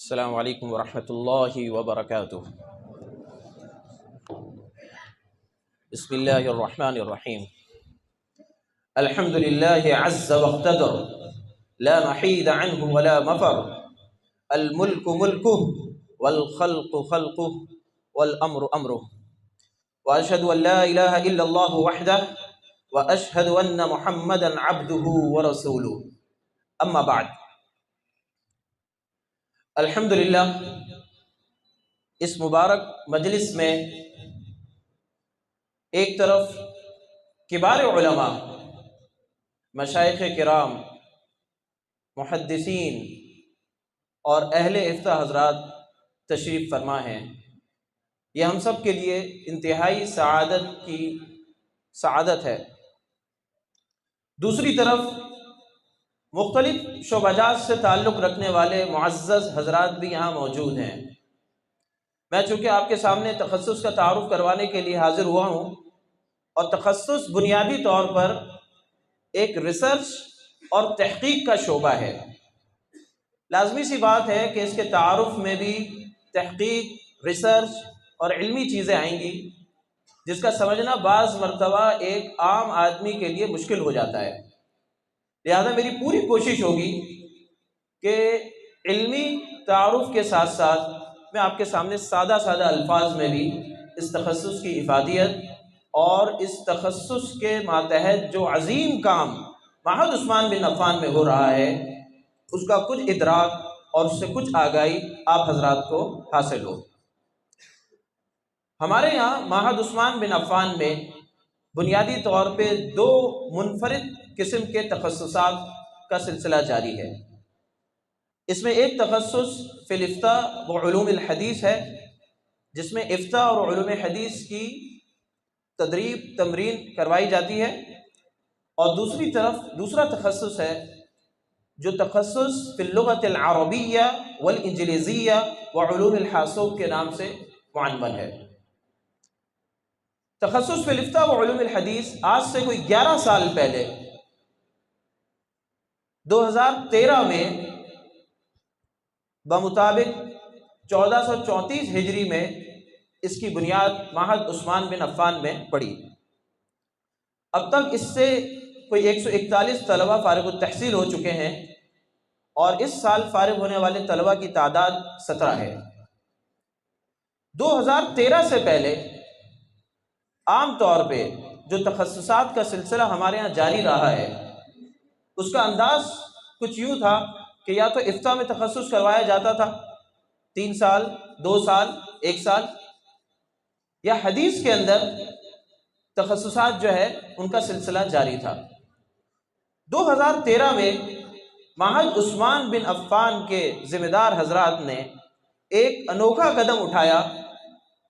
السلام علیکم ورحمۃ اللہ وبرکاتہ۔ بسم اللہ الرحمن الرحیم۔ الحمد للہ عز واقتدر، لا محید عنہ ولا مفر، الملک ملکہ والخلق خلقہ والامر امرہ، واشہد ان لا الہ الا اللہ وحدہ واشہد ان محمدا عبدہ ورسولہ، اما بعد۔ الحمدللہ اس مبارک مجلس میں ایک طرف کبار علماء، مشائخ کرام، محدثین اور اہل افتاء حضرات تشریف فرما ہیں، یہ ہم سب کے لیے انتہائی سعادت ہے۔ دوسری طرف مختلف شعبہ جات سے تعلق رکھنے والے معزز حضرات بھی یہاں موجود ہیں۔ میں چونکہ آپ کے سامنے تخصص کا تعارف کروانے کے لیے حاضر ہوا ہوں، اور تخصص بنیادی طور پر ایک ریسرچ اور تحقیق کا شعبہ ہے، لازمی سی بات ہے کہ اس کے تعارف میں بھی تحقیق، ریسرچ اور علمی چیزیں آئیں گی، جس کا سمجھنا بعض مرتبہ ایک عام آدمی کے لیے مشکل ہو جاتا ہے۔ لہذا میری پوری کوشش ہوگی کہ علمی تعارف کے ساتھ ساتھ میں آپ کے سامنے سادہ الفاظ میں بھی اس تخصص کی افادیت اور اس تخصص کے ماتحت جو عظیم کام معہد عثمان بن عفان میں ہو رہا ہے، اس کا کچھ ادراک اور اس سے کچھ آگاہی آپ حضرات کو حاصل ہو۔ ہمارے یہاں معہد عثمان بن عفان میں بنیادی طور پہ دو منفرد قسم کے تخصصات کا سلسلہ جاری ہے۔ اس میں ایک تخصص فی الافتاء و علوم الحدیث ہے، جس میں افتاء اور علوم حدیث کی تدریب، تمرین کروائی جاتی ہے، اور دوسری طرف دوسرا تخصص ہے جو تخصص فی اللغۃ العربیہ والانجلیزیہ وعلوم الحاسوب کے نام سے معنون ہے۔ تخصص فی الافتاء و علوم الحدیث آج سے کوئی 11 سال پہلے 2013 میں بمطابق 1434 ہجری میں اس کی بنیاد معہد عثمان بن عفان میں پڑی۔ اب تک اس سے کوئی 141 طلبہ فارغ التحصیل ہو چکے ہیں، اور اس سال فارغ ہونے والے طلبہ کی تعداد 17 ہے۔ 2013 سے پہلے عام طور پہ جو تخصصات کا سلسلہ ہمارے ہاں جاری رہا ہے، اس کا انداز کچھ یوں تھا کہ یا تو افتاء میں تخصص کروایا جاتا تھا 3 سال، 2 سال، 1 سال، یا حدیث کے اندر تخصصات جو ہے ان کا سلسلہ جاری تھا۔ 2013 میں معہد عثمان بن عفان کے ذمہ دار حضرات نے ایک انوکھا قدم اٹھایا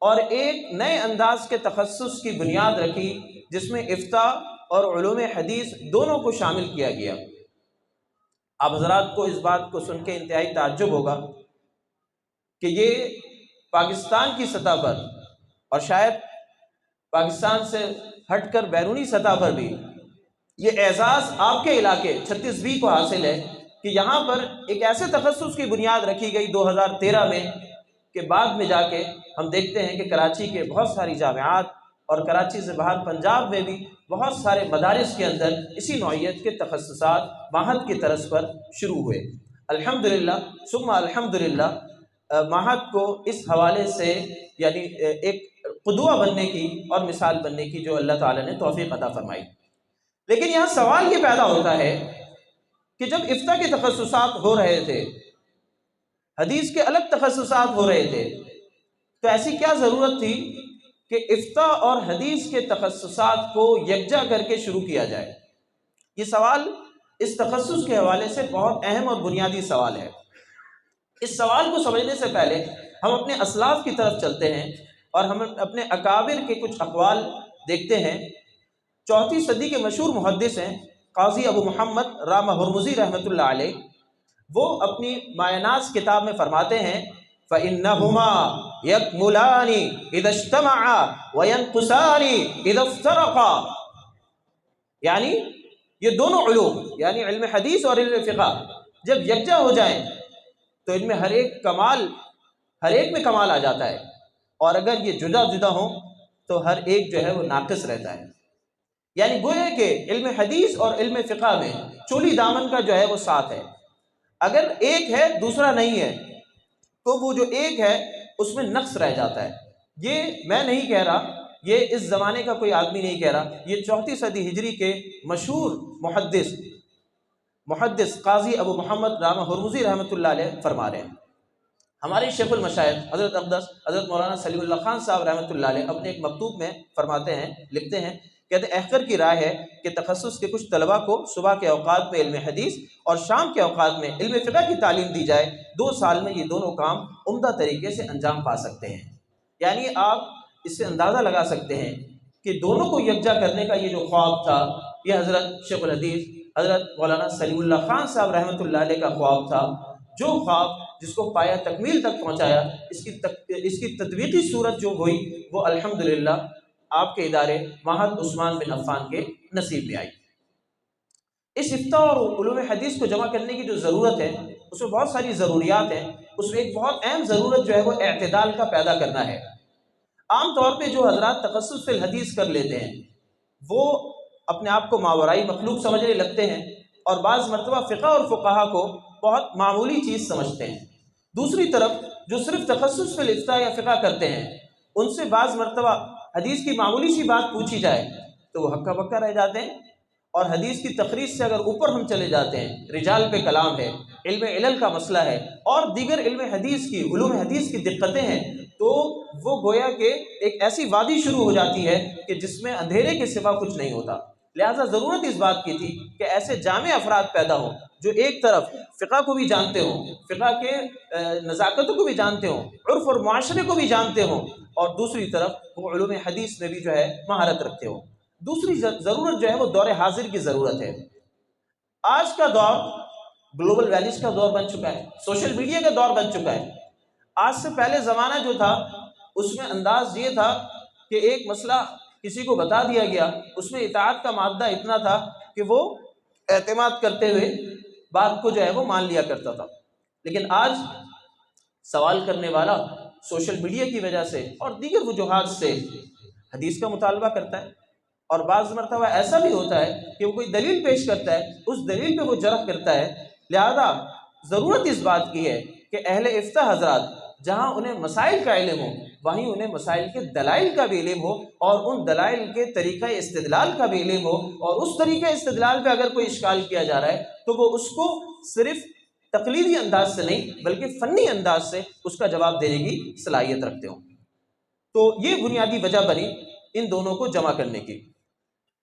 اور ایک نئے انداز کے تخصص کی بنیاد رکھی، جس میں افتاء اور علوم حدیث دونوں کو شامل کیا گیا۔ آپ حضرات کو اس بات کو سن کے انتہائی تعجب ہوگا کہ یہ پاکستان کی سطح پر، اور شاید پاکستان سے ہٹ کر بیرونی سطح پر بھی یہ اعزاز آپ کے علاقے 36B کو حاصل ہے کہ یہاں پر ایک ایسے تخصص کی بنیاد رکھی گئی 2013 میں، کہ بعد میں جا کے ہم دیکھتے ہیں کہ کراچی کے بہت ساری جامعات اور کراچی سے باہر پنجاب میں بھی بہت سارے مدارس کے اندر اسی نوعیت کے تخصصات معہد کی طرز پر شروع ہوئے۔ الحمدللہ ثم الحمدللہ، معہد کو اس حوالے سے یعنی ایک قدوہ بننے کی اور مثال بننے کی جو اللہ تعالیٰ نے توفیق عطا فرمائی۔ لیکن یہاں سوال یہ پیدا ہوتا ہے کہ جب افتاء کے تخصصات ہو رہے تھے، حدیث کے الگ تخصصات ہو رہے تھے، تو ایسی کیا ضرورت تھی کہ افتاء اور حدیث کے تخصصات کو یکجا کر کے شروع کیا جائے؟ یہ سوال اس تخصص کے حوالے سے بہت اہم اور بنیادی سوال ہے۔ اس سوال کو سمجھنے سے پہلے ہم اپنے اسلاف کی طرف چلتے ہیں اور ہم اپنے اکابر کے کچھ اقوال دیکھتے ہیں۔ 4 صدی کے مشہور محدث ہیں قاضی ابو محمد رامہ ہرمزی رحمۃ اللہ علیہ، وہ اپنی مایاناز کتاب میں فرماتے ہیں فَإِنَّهُمَا يَكْمُلَانِ إِذَا اجْتَمَعَا وَيَنْقُصَانِ إِذَا افْتَرَقَا، یعنی یہ دونوں علوم، یعنی علم حدیث اور علم فقہ، جب یکجا ہو جائیں تو ان میں ہر ایک میں کمال آ جاتا ہے، اور اگر یہ جدا جدا ہوں تو ہر ایک جو ہے وہ ناقص رہتا ہے۔ یعنی گویا کہ علم حدیث اور علم فقہ میں چولی دامن کا جو ہے وہ ساتھ ہے۔ اگر ایک ہے دوسرا نہیں ہے تو وہ جو ایک ہے اس میں نقص رہ جاتا ہے۔ یہ میں نہیں کہہ رہا، یہ اس زمانے کا کوئی آدمی نہیں کہہ رہا، یہ 34 صدی ہجری کے مشہور محدث قاضی ابو محمد رامہ ہرمزی رحمۃ اللہ علیہ فرما رہے ہیں۔ ہمارے شیخ المشائخ حضرت اقدس حضرت مولانا سلیم اللہ خان صاحب رحمۃ اللہ علیہ اپنے ایک مکتوب میں فرماتے ہیں، لکھتے ہیں، کہتے ہیں احقر کی رائے ہے کہ تخصص کے کچھ طلباء کو صبح کے اوقات میں علم حدیث اور شام کے اوقات میں علم فقہ کی تعلیم دی جائے، 2 سال میں یہ دونوں کام عمدہ طریقے سے انجام پا سکتے ہیں۔ یعنی آپ اس سے اندازہ لگا سکتے ہیں کہ دونوں کو یکجا کرنے کا یہ جو خواب تھا، یہ حضرت شیخ الحدیث حضرت مولانا سلیم اللہ خان صاحب رحمۃ اللہ علیہ کا خواب تھا، جو خواب جس کو پایا تکمیل تک پہنچایا، اس کی تطبیقی صورت جو ہوئی وہ الحمدللہ آپ کے ادارے محض عثمان بن عفان کے نصیب میں آئی۔ اس افتاء اور علوم حدیث کو جمع کرنے کی جو ضرورت ہے اس میں بہت ساری ضروریات ہیں، اس میں ایک بہت اہم ضرورت جو ہے وہ اعتدال کا پیدا کرنا ہے۔ عام طور پہ جو حضرات تخصص فی الحدیث کر لیتے ہیں وہ اپنے آپ کو ماورائی مخلوق سمجھنے لگتے ہیں، اور بعض مرتبہ فقہ اور فقہا کو بہت معمولی چیز سمجھتے ہیں۔ دوسری طرف جو صرف تخصص فی الافتاء یا فقہ کرتے ہیں ان سے بعض مرتبہ حدیث کی معمولی سی بات پوچھی جائے تو وہ ہکا بکا رہ جاتے ہیں، اور حدیث کی تخریج سے اگر اوپر ہم چلے جاتے ہیں، رجال پہ کلام ہے، علم علل کا مسئلہ ہے اور دیگر علم حدیث کی علوم حدیث کی دقتیں ہیں، تو وہ گویا کہ ایک ایسی وادی شروع ہو جاتی ہے کہ جس میں اندھیرے کے سوا کچھ نہیں ہوتا۔ لہٰذا ضرورت اس بات کی تھی کہ ایسے جامع افراد پیدا ہوں جو ایک طرف فقہ کو بھی جانتے ہوں، فقہ کے نزاکتوں کو بھی جانتے ہوں، عرف اور معاشرے کو بھی جانتے ہوں، اور دوسری طرف وہ علوم حدیث میں بھی جو ہے مہارت رکھتے ہوں۔ دوسری ضرورت جو ہے وہ دور حاضر کی ضرورت ہے۔ آج کا دور گلوبل ویلیز کا دور بن چکا ہے، سوشل میڈیا کا دور بن چکا ہے۔ آج سے پہلے زمانہ جو تھا اس میں انداز یہ تھا کہ ایک مسئلہ کسی کو بتا دیا گیا، اس میں اطاعت کا مادہ اتنا تھا کہ وہ اعتماد کرتے ہوئے بات کو جو ہے وہ مان لیا کرتا تھا۔ لیکن آج سوال کرنے والا سوشل میڈیا کی وجہ سے اور دیگر وجوہات سے حدیث کا مطالبہ کرتا ہے، اور بعض مرتبہ ایسا بھی ہوتا ہے کہ وہ کوئی دلیل پیش کرتا ہے، اس دلیل پہ وہ جرح کرتا ہے۔ لہذا ضرورت اس بات کی ہے کہ اہل افتاء حضرات جہاں انہیں مسائل کا علم ہو وہیں انہیں مسائل کے دلائل کا بھی علم ہو، اور ان دلائل کے طریقہ استدلال کا بھی علم ہو، اور اس طریقہ استدلال پہ اگر کوئی اشکال کیا جا رہا ہے تو وہ اس کو صرف تقلیدی انداز سے نہیں بلکہ فنی انداز سے اس کا جواب دینے کی صلاحیت رکھتے ہوں۔ تو یہ بنیادی وجہ بنی ان دونوں کو جمع کرنے کی۔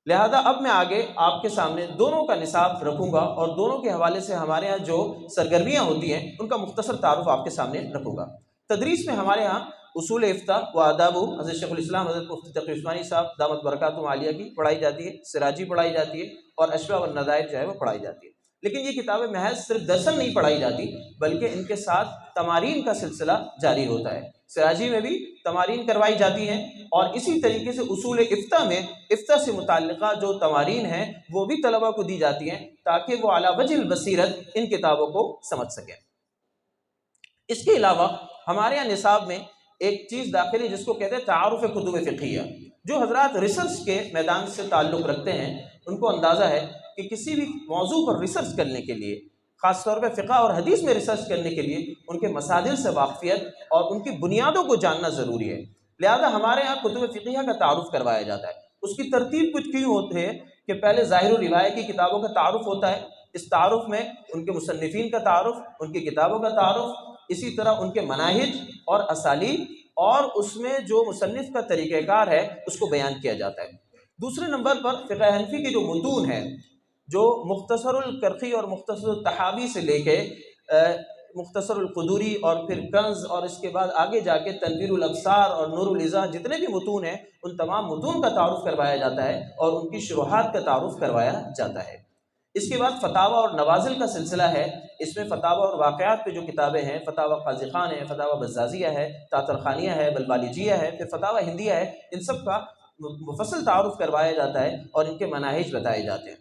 لہذا اب میں آگے آپ کے سامنے دونوں کا نصاب رکھوں گا، اور دونوں کے حوالے سے ہمارے ہاں جو سرگرمیاں ہوتی ہیں ان کا مختصر تعارف آپ کے سامنے رکھوں گا۔ تدریس میں ہمارے ہاں اصول افتاء و آداب حضرت شیخ الاسلام حضرت مفتی تقی عثمانی صاحب دامت برکاتہم عالیہ کی پڑھائی جاتی ہے، سراجی پڑھائی جاتی ہے، اور اشفاء والنظائر جو ہے وہ پڑھائی جاتی ہے۔ لیکن یہ کتابیں محض صرف درسن نہیں پڑھائی جاتی بلکہ ان کے ساتھ تمارین کا سلسلہ جاری ہوتا ہے۔ سراجی میں بھی تمارین کروائی جاتی ہیں، اور اسی طریقے سے اصول افتاء میں افتاء سے متعلقہ جو تمارین ہیں وہ بھی طلبہ کو دی جاتی ہیں تاکہ وہ علی وجہ البصیرت ان کتابوں کو سمجھ سکیں۔ اس کے علاوہ ہمارے یہاں نصاب میں ایک چیز داخل ہے جس کو کہتے ہیں تعارف کتب فقہیہ۔ جو حضرات ریسرچ کے میدان سے تعلق رکھتے ہیں ان کو اندازہ ہے کہ کسی بھی موضوع پر ریسرچ کرنے کے لیے، خاص طور پہ فقہ اور حدیث میں ریسرچ کرنے کے لیے، ان کے مصادر سے واقفیت اور ان کی بنیادوں کو جاننا ضروری ہے۔ لہذا ہمارے یہاں کتب فقہیہ کا تعارف کروایا جاتا ہے۔ اس کی ترتیب کچھ کیوں ہوتی ہے کہ پہلے ظاہر و روایت کی کتابوں کا تعارف ہوتا ہے، اس تعارف میں ان کے مصنفین کا تعارف، ان کی کتابوں کا تعارف، اسی طرح ان کے مناہج اور اسالیب، اور اس میں جو مصنف کا طریقہ کار ہے اس کو بیان کیا جاتا ہے۔ دوسرے نمبر پر فقہ حنفی کے جو متون ہیں، جو مختصر الکرخی اور مختصر التحاوی سے لے کے مختصر القدوری اور پھر کنز، اور اس کے بعد آگے جا کے تنویر الابصار اور نور الایضاح، جتنے بھی متون ہیں ان تمام متون کا تعارف کروایا جاتا ہے اور ان کی شروحات کا تعارف کروایا جاتا ہے۔ اس کے بعد فتاوی اور نوازل کا سلسلہ ہے۔ اس میں فتاوی اور واقعات پہ جو کتابیں ہیں، فتاوی قاضی خان ہے، فتاوی بزازیہ ہے، تاطرخانیہ ہے، بلبالیجیہ ہے، پھر فتاوی ہندیہ ہے، ان سب کا مفصل تعارف کروایا جاتا ہے اور ان کے مناہج بتائے جاتے ہیں۔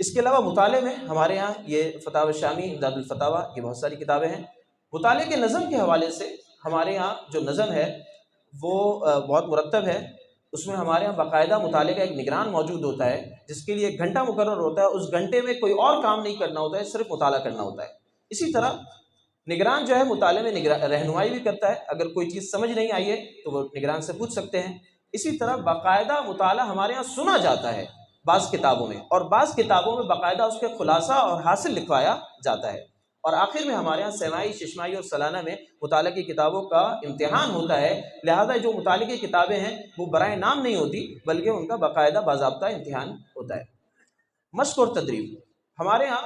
اس کے علاوہ مطالعے میں ہمارے ہاں یہ فتاوی شامی، امداد الفتاویٰ، یہ بہت ساری کتابیں ہیں۔ مطالعے کے نظم کے حوالے سے ہمارے ہاں جو نظم ہے وہ بہت مرتب ہے۔ اس میں ہمارے یہاں باقاعدہ مطالعے کا ایک نگران موجود ہوتا ہے، جس کے لیے ایک گھنٹہ مقرر ہوتا ہے، اس گھنٹے میں کوئی اور کام نہیں کرنا ہوتا ہے، صرف مطالعہ کرنا ہوتا ہے۔ اسی طرح نگران جو ہے مطالعے میں رہنمائی بھی کرتا ہے، اگر کوئی چیز سمجھ نہیں آئی ہے تو وہ نگران سے پوچھ سکتے ہیں۔ اسی طرح باقاعدہ مطالعہ ہمارے یہاں سنا جاتا ہے بعض کتابوں میں، اور بعض کتابوں میں باقاعدہ اس کے خلاصہ اور حاصل لکھوایا جاتا ہے۔ اور آخر میں ہمارے یہاں سیمائی، ششمائی اور سالانہ میں مطالعہ کی کتابوں کا امتحان ہوتا ہے، لہذا جو مطالعے کی کتابیں ہیں وہ برائے نام نہیں ہوتی، بلکہ ان کا باقاعدہ باضابطہ امتحان ہوتا ہے۔ مشق اور تدریب، ہمارے ہاں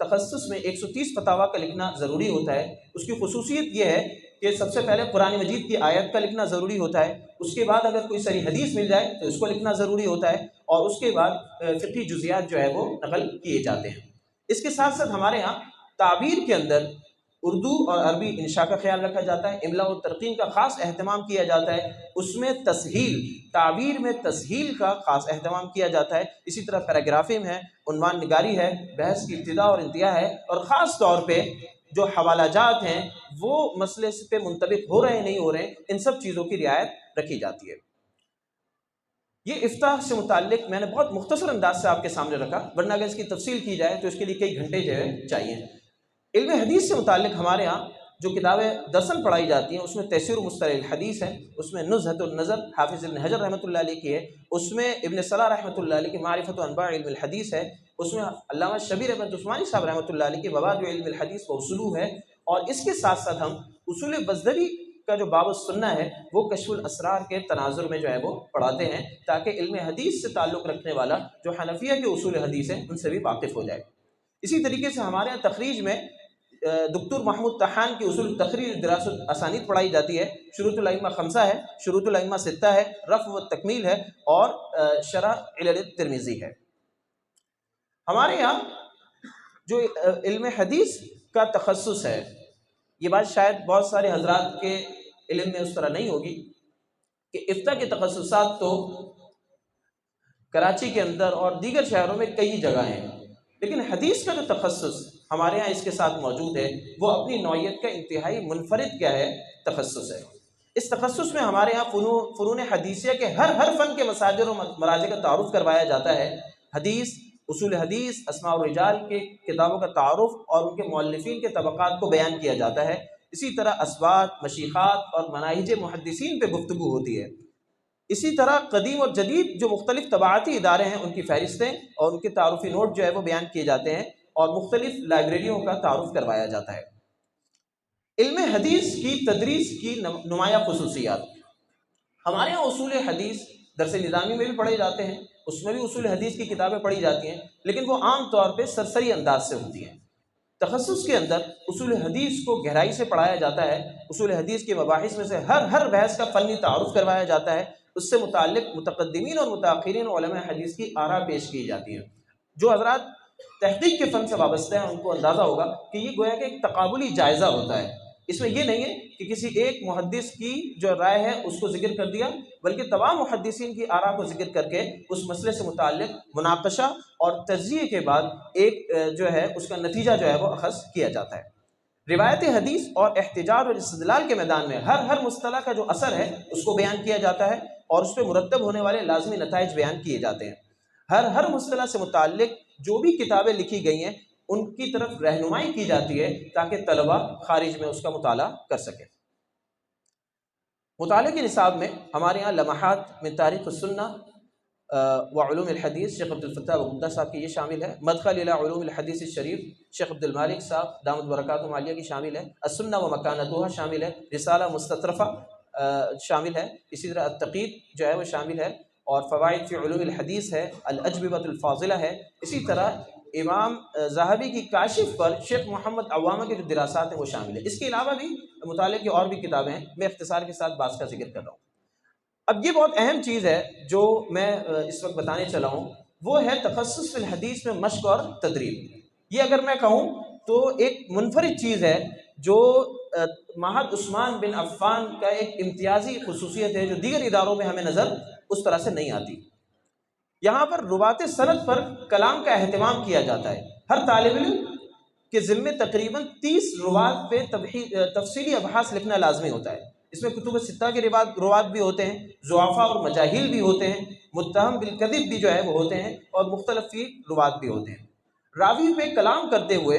تخصص میں 130 فتاویٰ کا لکھنا ضروری ہوتا ہے۔ اس کی خصوصیت یہ ہے کہ سب سے پہلے قرآن مجید کی آیت کا لکھنا ضروری ہوتا ہے، اس کے بعد اگر کوئی صحیح حدیث مل جائے تو اس کو لکھنا ضروری ہوتا ہے، اور اس کے بعد فقہی جزیات جو ہے وہ نقل کیے جاتے ہیں۔ اس کے ساتھ ساتھ ہمارے ہاں تعبیر کے اندر اردو اور عربی انشاء کا خیال رکھا جاتا ہے، املاء و ترقیم کا خاص اہتمام کیا جاتا ہے، اس میں تسہیل، تعبیر میں تسہیل کا خاص اہتمام کیا جاتا ہے۔ اسی طرح پیراگرافی میں ہے، عنوان نگاری ہے، بحث کی ابتدا اور انتہا ہے، اور خاص طور پہ جو حوالہ جات ہیں وہ مسئلے پہ منطبق ہو رہے ہیں نہیں ہو رہے ہیں، ان سب چیزوں کی رعایت رکھی جاتی ہے۔ یہ افتاح سے متعلق میں نے بہت مختصر انداز سے آپ کے سامنے رکھا، ورنہ اگر اس کی تفصیل کی جائے تو اس کے لیے کئی گھنٹے جو ہے چاہیے۔ علم حدیث سے متعلق ہمارے ہاں جو کتابیں درسن پڑھائی جاتی ہیں اس میں تفسیر مصطلح الحدیث ہے، اس میں نزہۃ النظر حافظ ابن حجر رحمۃ اللہ علیہ کی ہے، اس میں ابن صلاح رحمۃ اللہ علیہ کی معرفت و انواع علم الحدیث ہے، اس میں علامہ شبیر احمد عثمانی صاحب رحمۃ اللہ علیہ کی مبادئ علم الحدیث و اصولہ ہے، اور اس کے ساتھ ساتھ ہم اصول بزدری کا جو باب السنہ ہے وہ کشف الاسرار کے تناظر میں جو ہے وہ پڑھاتے ہیں، تاکہ علم حدیث سے تعلق رکھنے والا جو حنفیہ کے اصول حدیث ہیں ان سے بھی واقف ہو جائے۔ اسی طریقے سے ہمارے یہاں تخریج میں دکتور محمود طحان کی اصول تخریج دراست اسانید پڑھائی جاتی ہے، شروط الائمہ خمسہ ہے، شروط الائمہ ستہ ہے، رفع و تکمیل ہے، اور شرح علل الترمذی ہے۔ ہمارے یہاں جو علم حدیث کا تخصص ہے، یہ بات شاید بہت سارے حضرات کے علم میں اس طرح نہیں ہوگی کہ افتاء کے تخصصات تو کراچی کے اندر اور دیگر شہروں میں کئی جگہ ہیں، لیکن حدیث کا جو تخصص ہمارے ہاں اس کے ساتھ موجود ہے وہ اپنی نوعیت کا انتہائی منفرد کیا ہے تخصص ہے۔ اس تخصص میں ہمارے ہاں فنون حدیثیہ کے ہر فن کے مصادر و مراجع کا تعارف کروایا جاتا ہے۔ حدیث، اصول حدیث، اسماء الرجال کے کتابوں کا تعارف اور ان کے مؤلفین کے طبقات کو بیان کیا جاتا ہے۔ اسی طرح اسبات، مشیخات اور مناہج محدثین پہ گفتگو ہوتی ہے۔ اسی طرح قدیم اور جدید جو مختلف طباعتی ادارے ہیں ان کی فہرستیں اور ان کے تعارفی نوٹ جو ہے وہ بیان کیے جاتے ہیں، اور مختلف لائبریریوں کا تعارف کروایا جاتا ہے۔ علم حدیث کی تدریس کی نمایاں خصوصیات، ہمارے یہاں اصول حدیث درس نظامی میں بھی پڑھے جاتے ہیں، اس میں بھی اصول حدیث کی کتابیں پڑھی جاتی ہیں، لیکن وہ عام طور پہ سرسری انداز سے ہوتی ہیں۔ تخصص کے اندر اصول حدیث کو گہرائی سے پڑھایا جاتا ہے، اصول حدیث کے مباحث میں سے ہر بحث کا فنی تعارف کروایا جاتا ہے، اس سے متعلق متقدمین اور متاخرین علماء حدیث کی آراء پیش کی جاتی ہیں۔ جو حضرات تحقیق کے فن سے وابستہ ہیں ان کو اندازہ ہوگا کہ یہ گویا کہ ایک تقابلی جائزہ ہوتا ہے، اس میں یہ نہیں ہے کہ کسی ایک محدث کی جو رائے ہے اس کو ذکر کر دیا، بلکہ تمام محدثین کی آراء کو ذکر کر کے اس مسئلے سے متعلق مناقشہ اور تجزیے کے بعد ایک جو ہے اس کا نتیجہ جو ہے وہ اخذ کیا جاتا ہے۔ روایت حدیث اور احتجاج اور استدلال کے میدان میں ہر مصطلح کا جو اثر ہے اس کو بیان کیا جاتا ہے، اور اس پہ مرتب ہونے والے لازمی نتائج بیان کیے جاتے ہیں۔ ہر مصطلح سے متعلق جو بھی کتابیں لکھی گئی ہیں ان کی طرف رہنمائی کی جاتی ہے تاکہ طلبہ خارج میں اس کا مطالعہ کر سکیں۔ مطالعے کے نصاب میں ہمارے یہاں لمحات من تاریخ السنہ و علوم الحدیث شیخ عبد الفتاح بغدادی صاحب کی یہ شامل ہے، مدخل الی علوم الحدیث الشریف شیخ عبد المالک صاحب دامت برکاتہ عالیہ کی شامل ہے، السنہ و مکانتها شامل ہے، رسالہ مستطرفہ شامل ہے، اسی طرح التقید جو ہے وہ شامل ہے، اور فوائد فی علوم الحدیث ہے، الاجوبۃ الفاضلہ ہے، اسی طرح امام ذہبی کی کاشف پر شیخ محمد عوامہ کے جو دراسات ہیں وہ شامل ہے۔ اس کے علاوہ بھی مطالعے کی اور بھی کتابیں ہیں، میں اختصار کے ساتھ بعض کا ذکر کر رہا ہوں۔ اب یہ بہت اہم چیز ہے جو میں اس وقت بتانے چلا ہوں، وہ ہے تخصص فی الحدیث میں مشق اور تدریب۔ یہ اگر میں کہوں تو ایک منفرد چیز ہے جو معہد عثمان بن عفان کا ایک امتیازی خصوصیت ہے جو دیگر اداروں میں ہمیں نظر اس طرح سے نہیں آتی۔ یہاں پر روات سند پر کلام کا اہتمام کیا جاتا ہے۔ ہر طالب علم کے ذمے تقریباً 30 روات پہ تفصیلی ابحاث لکھنا لازمی ہوتا ہے۔ اس میں کتب ستہ کے روات بھی ہوتے ہیں، ضعفاء اور مجاہیل بھی ہوتے ہیں، متہم بالکذب بھی جو ہے وہ ہوتے ہیں، اور مختلف فی روات بھی ہوتے ہیں۔ راوی پہ کلام کرتے ہوئے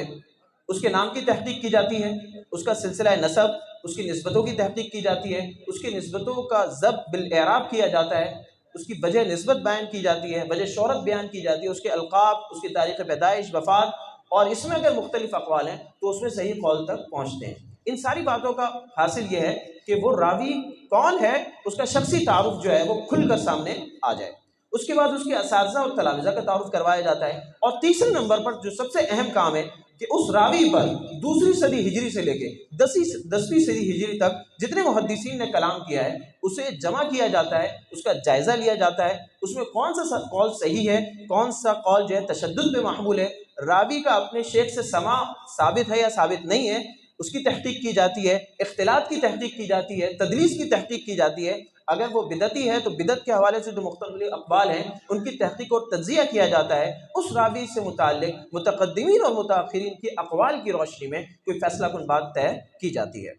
اس کے نام کی تحقیق کی جاتی ہے، اس کا سلسلہ نسب، اس کی نسبتوں کی تحقیق کی جاتی ہے، اس کی نسبتوں کا ضبط بالاعراب کیا جاتا ہے، اس کی وجہ نسبت بیان کی جاتی ہے، وجہ شہرت بیان کی جاتی ہے، اس کے القاب، اس کی تاریخ پیدائش، وفات، اور اس میں اگر مختلف اقوال ہیں تو اس میں صحیح قول تک پہنچتے ہیں۔ ان ساری باتوں کا حاصل یہ ہے کہ وہ راوی کون ہے، اس کا شخصی تعارف جو ہے وہ کھل کر سامنے آ جائے۔ اس کے بعد اس کے اساتذہ اور تلامذہ کا تعارف کروایا جاتا ہے، اور تیسرے نمبر پر جو سب سے اہم کام ہے کہ اس راوی پر دوسری صدی ہجری سے لے کے 10ویں صدی ہجری تک جتنے محدثین نے کلام کیا ہے اسے جمع کیا جاتا ہے، اس کا جائزہ لیا جاتا ہے، اس میں کون سا قول صحیح ہے، کون سا قول جو ہے تشدد پہ محمول ہے، راوی کا اپنے شیخ سے سماع ثابت ہے یا ثابت نہیں ہے، اس کی تحقیق کی جاتی ہے، اختلاط کی تحقیق کی جاتی ہے، تدلیس کی تحقیق کی جاتی ہے۔ اگر وہ بدعتی ہے تو بدعت کے حوالے سے جو مختلف اقوال ہیں ان کی تحقیق اور تجزیہ کیا جاتا ہے، اس راوی سے متعلق متقدمین اور متاخرین کی اقوال کی روشنی میں کوئی فیصلہ کن بات طے کی جاتی ہے۔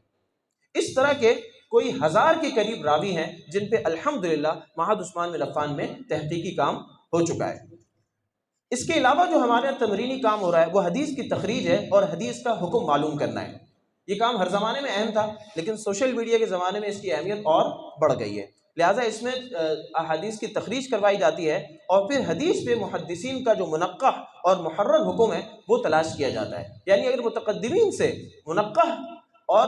اس طرح کے کوئی 1000 کے قریب راوی ہیں جن پہ الحمدللہ معہد عثمان بن عفان میں تحقیقی کام ہو چکا ہے۔ اس کے علاوہ جو ہمارے یہاں تمرینی کام ہو رہا ہے وہ حدیث کی تخریج ہے اور حدیث کا حکم معلوم کرنا ہے۔ یہ کام ہر زمانے میں اہم تھا، لیکن سوشل میڈیا کے زمانے میں اس کی اہمیت اور بڑھ گئی ہے، لہٰذا اس میں احادیث کی تخریج کروائی جاتی ہے، اور پھر حدیث پہ محدثین کا جو منقح اور محرر حکم ہے وہ تلاش کیا جاتا ہے۔ یعنی اگر متقدمین سے منقح اور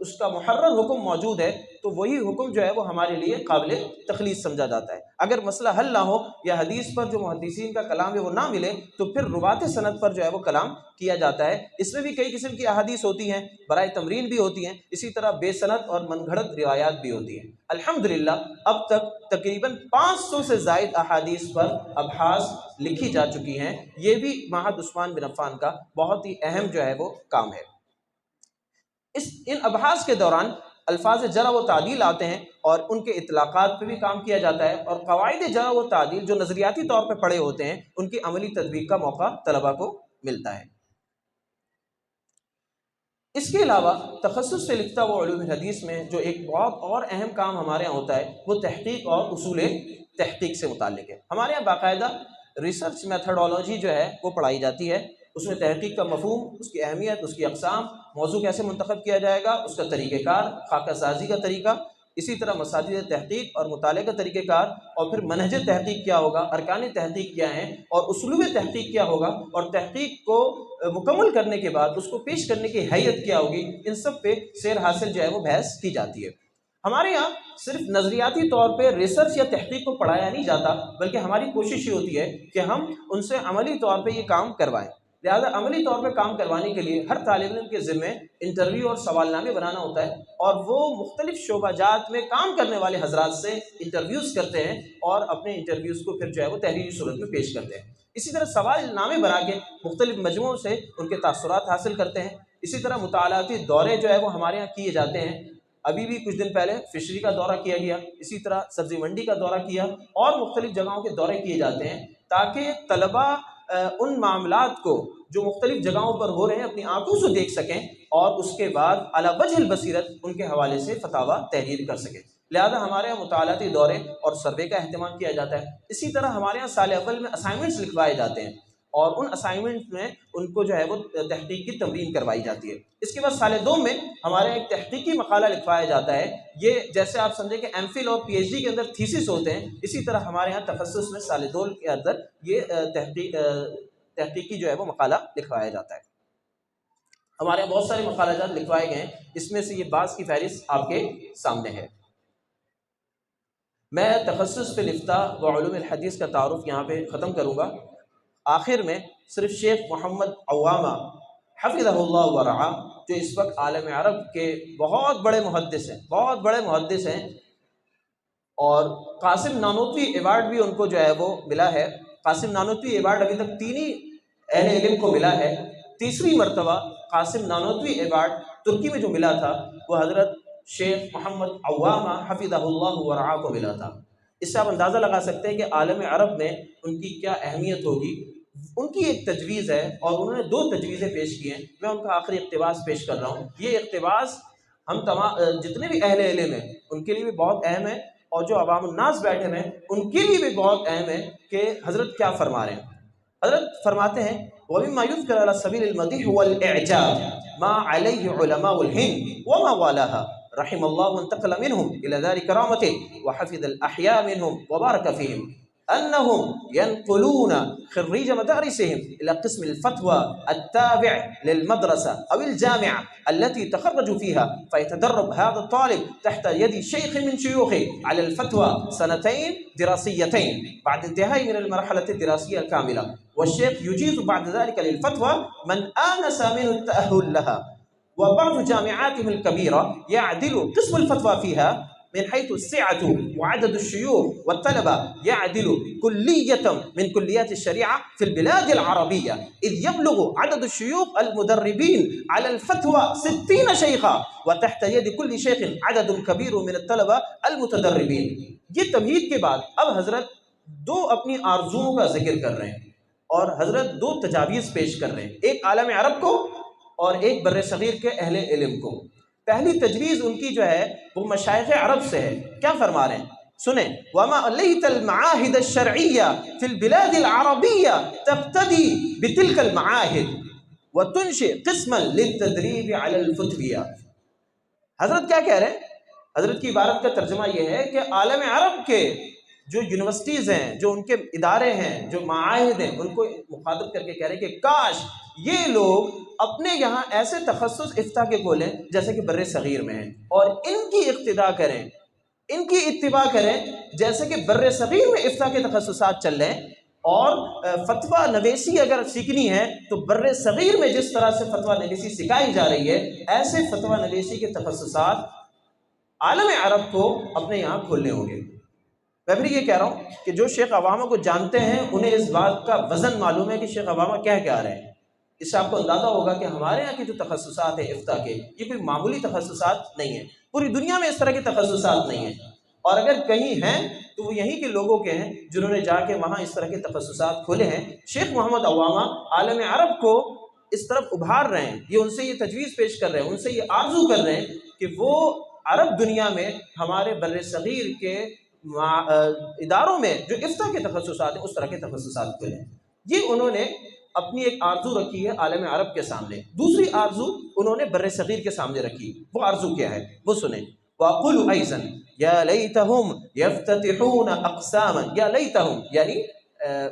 اس کا محرر حکم موجود ہے تو وہی حکم جو ہے وہ ہمارے لیے قابل تخلیص سمجھا جاتا ہے۔ اگر مسئلہ حل نہ ہو یا حدیث پر جو محدثین کا کلام ہے وہ نہ ملے تو پھر روات سند پر جو ہے وہ کلام کیا جاتا ہے۔ اس میں بھی کئی قسم کی احادیث ہوتی ہیں، برائے تمرین بھی ہوتی ہیں، اسی طرح بے سند اور من گھڑت روایات بھی ہوتی ہیں۔ الحمدللہ اب تک تقریباً 500 سے زائد احادیث پر ابحاث لکھی جا چکی ہیں۔ یہ بھی معہد عثمان بن عفان کا بہت ہی اہم جو ہے وہ کام ہے۔ ان ابحاث کے دوران الفاظ جرح و تعدیل آتے ہیں اور ان کے اطلاقات پہ بھی کام کیا جاتا ہے، اور قواعد جرح و تعدیل جو نظریاتی طور پہ پڑھے ہوتے ہیں ان کی عملی تطبیق کا موقع طلباء کو ملتا ہے۔ اس کے علاوہ تخصص سے لکھتا ہوا علوم الحدیث میں جو ایک بہت اور اہم کام ہمارے یہاں ہوتا ہے وہ تحقیق اور اصول تحقیق سے متعلق ہے۔ ہمارے یہاں باقاعدہ ریسرچ میتھڈولوجی جو ہے وہ پڑھائی جاتی ہے، اس میں تحقیق کا مفہوم، اس کی اہمیت، اس کی اقسام، موضوع کیسے منتخب کیا جائے گا، اس کا طریقہ کار، خاکہ سازی کا طریقہ، اسی طرح مساجد تحقیق اور مطالعے کا طریقہ کار، اور پھر منہج تحقیق کیا ہوگا، ارکان تحقیق کیا ہیں، اور اسلوب تحقیق کیا ہوگا، اور تحقیق کو مکمل کرنے کے بعد اس کو پیش کرنے کی حیت کیا ہوگی، ان سب پہ سیر حاصل جو ہے وہ بحث کی جاتی ہے۔ ہمارے یہاں صرف نظریاتی طور پہ ریسرچ یا تحقیق کو پڑھایا نہیں جاتا، بلکہ ہماری کوشش یہ ہوتی ہے کہ ہم ان سے عملی طور پہ یہ کام کروائیں۔ لہٰذا عملی طور پہ کام کروانے کے لیے ہر طالب علم کے ذمے انٹرویو اور سوال نامے بنانا ہوتا ہے، اور وہ مختلف شعبہ جات میں کام کرنے والے حضرات سے انٹرویوز کرتے ہیں اور اپنے انٹرویوز کو پھر جو ہے وہ تحریری صورت میں پیش کرتے ہیں۔ اسی طرح سوال نامے بنا کے مختلف مجموعوں سے ان کے تاثرات حاصل کرتے ہیں۔ اسی طرح مطالعاتی دورے جو ہے وہ ہمارے یہاں کیے جاتے ہیں۔ ابھی بھی کچھ دن پہلے فشری کا دورہ کیا گیا، اسی طرح سبزی منڈی کا دورہ کیا، اور مختلف جگہوں کے دورے کیے جاتے ہیں تاکہ طلباء ان معاملات کو جو مختلف جگہوں پر ہو رہے ہیں اپنی آنکھوں سے دیکھ سکیں، اور اس کے بعد علی وجہ البصیرت ان کے حوالے سے فتاویٰ تحریر کر سکیں۔ لہذا ہمارے یہاں مطالعاتی دورے اور سروے کا اہتمام کیا جاتا ہے۔ اسی طرح ہمارے یہاں سال اول میں اسائنمنٹس لکھوائے جاتے ہیں، اور ان اسائنمنٹ میں ان کو جو ہے وہ تحقیق کی تمرین کروائی جاتی ہے۔ اس کے بعد سال دوم میں ہمارے ایک تحقیقی مقالہ لکھوایا جاتا ہے۔ یہ جیسے آپ سمجھیں کہ ایم فل اور پی ایچ ڈی کے اندر تھیسس ہوتے ہیں، اسی طرح ہمارے یہاں تخصص میں سال دول کے اندر یہ تحقیقی جو ہے وہ مقالہ لکھوایا جاتا ہے۔ ہمارے یہاں بہت سارے مقالہ جات لکھوائے گئے ہیں، اس میں سے یہ بعض کی فہرست آپ کے سامنے ہے۔ میں تخصص پہ لفتہ و علوم الحدیث کا تعارف یہاں پہ ختم کروں گا۔ آخر میں صرف شیخ محمد عوامہ حفظہ اللہ ورعا، جو اس وقت عالم عرب کے بہت بڑے محدث ہیں، اور قاسم نانوتوی ایوارڈ بھی ان کو جو ہے وہ ملا ہے۔ قاسم نانوتوی ایوارڈ ابھی تک 3 ہی اہل علم کو ملا ہے۔ تیسری مرتبہ قاسم نانوتوی ایوارڈ ترکی میں جو ملا تھا وہ حضرت شیخ محمد عوامہ حفظہ اللہ ورعا کو ملا تھا۔ اس سے آپ اندازہ لگا سکتے ہیں کہ عالم عرب میں ان کی کیا اہمیت ہوگی۔ ان کی ایک تجویز ہے اور انہوں نے 2 تجویزیں پیش کی ہیں، میں ان کا آخری اقتباس پیش کر رہا ہوں۔ یہ اقتباس ہم تمام جتنے بھی اہل علم ہیں ان کے لیے بھی بہت اہم ہے، اور جو عوام الناس بیٹھے ہیں ان کے لیے بھی بہت اہم ہے کہ حضرت کیا فرما رہے ہیں۔ حضرت فرماتے ہیں وَمِمَّا يُذْكَرُ عَلَى سَبِيلِ الْمَدِيحِ وَالْإِعْجَابِ مَا عَلَيْهِ عُلَمَاءُ الْهِنْدِ وَمَا وَالَاهَا رحم الله انتقل منهم إلى دار كرامته وحفظ الأحياء منهم وبارك فيهم أنهم ينقلون خريج مدارسهم إلى قسم الفتوى التابع للمدرسة أو الجامعة التي تخرجوا فيها، فيتدرب هذا الطالب تحت يد شيخ من شيوخه على الفتوى 2 دراسيتين بعد انتهاء من المرحلة الدراسية الكاملة، والشيخ يجيز بعد ذلك للفتوى من آنس منه التأهل لها. وبعض جامعاتهم الكبيرة يعدل قسم الفتوى فيها من حيث السعة وعدد الشيوخ والطلبة يعدل كلية من كليات الشريعة في البلاد العربية، إذ يبلغ عدد الشيوخ المدربين على الفتوى 60 شيخا، وتحت يد كل شيخ عدد كبير من الطلبة المتدربين. یہ تمہید کے بعد اب حضرت 2 اپنی آرزوؤں کا ذکر کر رہے ہیں، اور حضرت 2 تجاویز پیش کر رہے ہیں، ایک عالم عرب کو اور ایک بر صغیر کے اہل علم کو۔ پہلی تجویز ان کی جو ہے وہ مشائخ عرب سے ہے، کیا فرما رہے ہیں سنیں، وَمَا أَلَّيْتَ الْمَعَاهِدَ الشَّرْعِيَّةَ فِي الْبِلَادِ الْعَرَبِيَّةِ تَقْتَدِي بِتِلْكَ الْمَعَاهِدِ وَتُنْشِئُ قِسْمًا لِلتَّدْرِيبِ عَلَى الْفُتْوِيَّةِ۔ حضرت کیا کہہ رہے ہیں؟ حضرت کی عبارت کا ترجمہ یہ ہے کہ عالم عرب کے جو یونیورسٹیز ہیں، جو ان کے ادارے ہیں، جو معاہد ہیں، ان کو مخاطب کر کے کہہ رہے ہیں کہ کاش یہ لوگ اپنے یہاں ایسے تخصص افتاء کے کھولیں جیسے کہ بر صغیر میں ہیں، اور ان کی اقتداء کریں، ان کی اتباع کریں، جیسے کہ بر صغیر میں افتاء کے تخصصات چل رہے ہیں، اور فتویٰ نویسی اگر سیکھنی ہے تو بر صغیر میں جس طرح سے فتویٰ نویسی سکھائی جا رہی ہے، ایسے فتویٰ نویسی کے تخصصات عالم عرب کو اپنے یہاں کھولنے ہوں گے۔ میں پھر یہ کہہ رہا ہوں کہ جو شیخ عوامہ کو جانتے ہیں انہیں اس بات کا وزن معلوم ہے کہ شیخ عوامہ کیا کہہ رہے ہیں۔ اس سے آپ کو اندازہ ہوگا کہ ہمارے یہاں کے جو تخصصات ہیں افتاء کے، یہ کوئی معمولی تخصصات نہیں ہیں، پوری دنیا میں اس طرح کے تخصصات نہیں ہیں، اور اگر کہیں ہیں تو وہ یہیں کے لوگوں کے ہیں جنہوں نے جا کے وہاں اس طرح کے تخصصات کھولے ہیں۔ شیخ محمد عوامہ عالم عرب کو اس طرف ابھار رہے ہیں، یہ ان سے یہ تجویز پیش کر رہے ہیں، ان سے یہ آرزو کر رہے ہیں کہ وہ عرب دنیا میں ہمارے بر صغیر کے اداروں میں جو افتاء کے تخصصات ہیں اس طرح کے تخصصات کھولیں۔ یہ انہوں نے اپنی ایک آرزو رکھی ہے عالم عرب کے سامنے۔ دوسری آرزو انہوں نے بر صغیر کے سامنے رکھی، وہ آرزو کیا ہے وہ سنیں۔ وَأَقُولُ أَيْضًا يَا لَيْتَهُمْ يَفْتَتِحُونَ أَقْسَامًا، یا لیتہم یعنی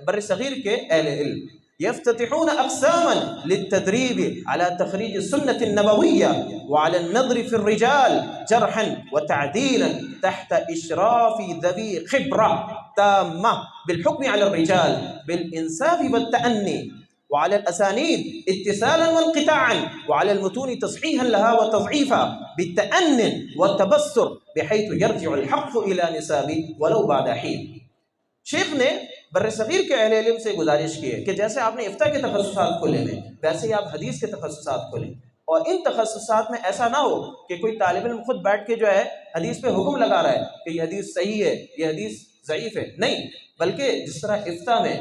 بر صغیر کے اہل علم، يفتتحون أقساما للتدريب على تخريج السنة النبوية وعلى النظر في الرجال جرحا وتعديلا تحت إشراف ذوي خبرة تامة بالحكم على الرجال بالإنصاف والتأني، وعلى الأسانيد اتصالا وانقطاعا، وعلى المتون تصحيحا لها وتضعيفا بالتأني والتبصر بحيث يرجع الحق إلى نصابه ولو بعد حين۔ شیخ نے بر صغیر کے اہل علم سے گزارش کی ہے کہ جیسے آپ نے افتاء کے تخصصات کھولے ہیں ویسے ہی آپ حدیث کے تخصصات کھولیں، اور ان تخصصات میں ایسا نہ ہو کہ کوئی طالب علم خود بیٹھ کے جو ہے حدیث پہ حکم لگا رہا ہے کہ یہ حدیث صحیح ہے، یہ حدیث ضعیف ہے، نہیں، بلکہ جس طرح افتاء میں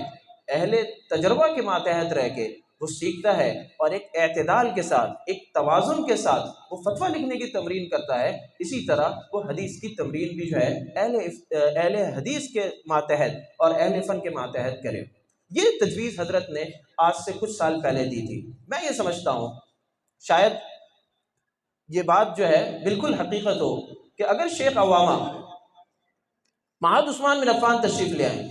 اہل تجربہ کے ماتحت رہ کے وہ سیکھتا ہے اور ایک اعتدال کے ساتھ، ایک توازن کے ساتھ وہ فتویٰ لکھنے کی تمرین کرتا ہے، اسی طرح وہ حدیث کی تمرین بھی جو ہے اہل حدیث کے ماتحت اور اہل فن کے ماتحت کرے۔ یہ تجویز حضرت نے آج سے کچھ سال پہلے دی تھی۔ میں یہ سمجھتا ہوں شاید یہ بات جو ہے بالکل حقیقت ہو کہ اگر شیخ عوامہ معہد عثمان بن عفان تشریف لے آئیں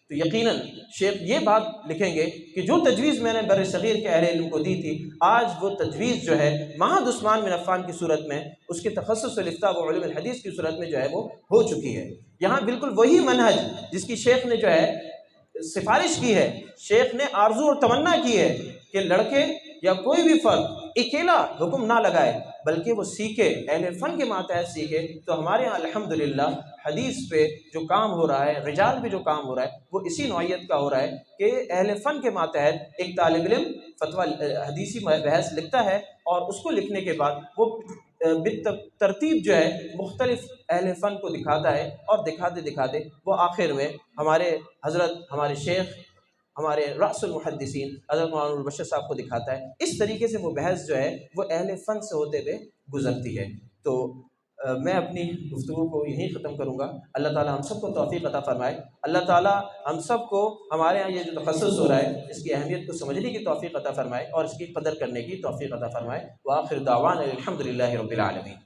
تو یقیناً شیخ یہ بات لکھیں گے کہ جو تجویز میں نے بر صغیر کے اہل علم کو دی تھی، آج وہ تجویز جو ہے معہد عثمان بن عفان کی صورت میں، اس کے تخصص الافتاء و علوم الحدیث کی صورت میں جو ہے وہ ہو چکی ہے۔ یہاں بالکل وہی منہج جس کی شیخ نے جو ہے سفارش کی ہے، شیخ نے آرزو اور تمنا کی ہے کہ لڑکے یا کوئی بھی فرد اکیلا حکم نہ لگائے بلکہ وہ سیکھے، اہل فن کے ماتحت سیکھے، تو ہمارے یہاں الحمدللہ حدیث پہ جو کام ہو رہا ہے، رجال پہ جو کام ہو رہا ہے، وہ اسی نوعیت کا ہو رہا ہے کہ اہل فن کے ماتحت ایک طالب علم فتویٰ حدیثی بحث لکھتا ہے، اور اس کو لکھنے کے بعد وہ ترتیب جو ہے مختلف اہل فن کو دکھاتا ہے، اور دکھاتے دکھاتے وہ آخر میں ہمارے حضرت، ہمارے شیخ، ہمارے رأس المحدثین حضرت مولانا البشر صاحب کو دکھاتا ہے۔ اس طریقے سے وہ بحث جو ہے وہ اہل فن سے ہوتے ہوئے گزرتی ہے۔ تو میں اپنی گفتگو کو یہیں ختم کروں گا۔ اللہ تعالیٰ ہم سب کو توفیق عطا فرمائے، اللہ تعالیٰ ہم سب کو ہمارے ہاں یہ جو تخصص ہو رہا ہے اس کی اہمیت کو سمجھنے کی توفیق عطا فرمائے اور اس کی قدر کرنے کی توفیق عطا فرمائے۔ وآخر دعوانا الحمد للہ رب العالمین۔